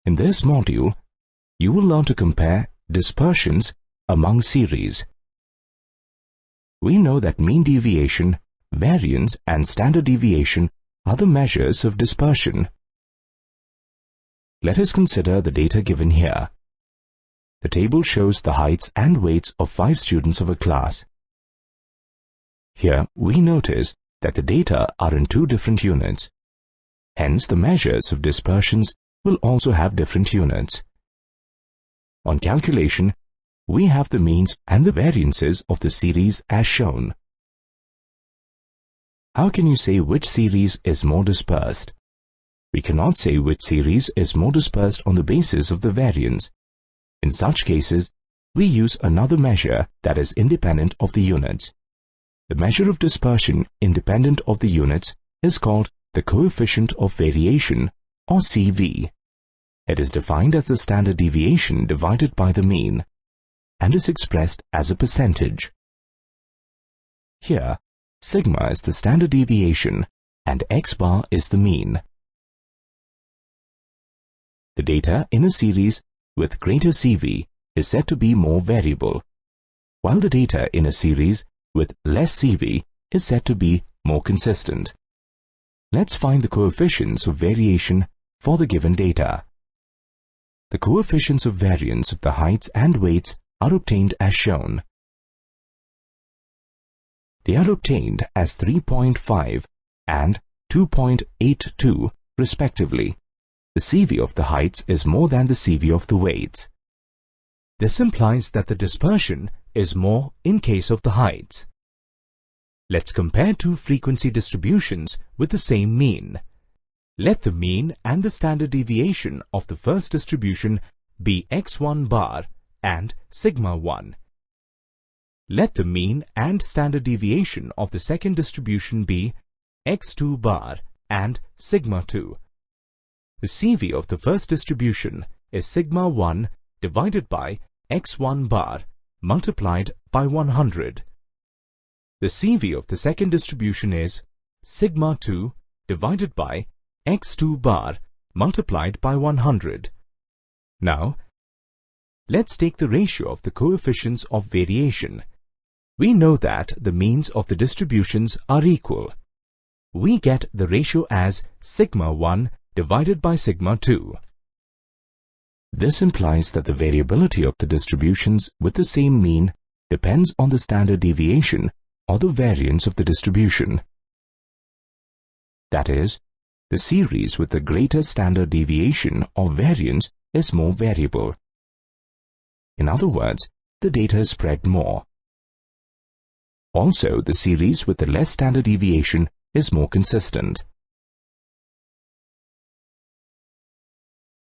In this module, you will learn to compare dispersions among series. We know that mean deviation, variance and standard deviation are the measures of dispersion. Let us consider the data given here. The table shows the heights and weights of 5 students of a class. Here we notice that the data are in 2 different units. Hence, the measures of dispersions will also have different units. On calculation, we have the means and the variances of the series as shown. How can you say which series is more dispersed? We cannot say which series is more dispersed on the basis of the variance. In such cases, we use another measure that is independent of the units. The measure of dispersion independent of the units is called the coefficient of variation, or CV. It is defined as the standard deviation divided by the mean, and is expressed as a percentage. Here, sigma is the standard deviation, and x bar is the mean. The data in a series with greater CV is said to be more variable, while the data in a series with less CV is said to be more consistent. Let's find the coefficients of variation for the given data. The coefficients of variance of the heights and weights are obtained as shown. They are obtained as 3.5 and 2.82 respectively. The CV of the heights is more than the CV of the weights. This implies that the dispersion is more in case of the heights. Let's compare 2 frequency distributions with the same mean. Let the mean and the standard deviation of the first distribution be x1 bar and sigma 1. Let the mean and standard deviation of the second distribution be x2 bar and sigma 2. The CV of the first distribution is sigma 1 divided by x1 bar multiplied by 100. The CV of the second distribution is sigma 2 divided by x2 bar multiplied by 100. Now, let's take the ratio of the coefficients of variation. We know that the means of the distributions are equal. We get the ratio as sigma 1 divided by sigma 2. This implies that the variability of the distributions with the same mean depends on the standard deviation or the variance of the distribution. That is, the series with the greater standard deviation or variance is more variable. In other words, the data is spread more. Also, the series with the less standard deviation is more consistent.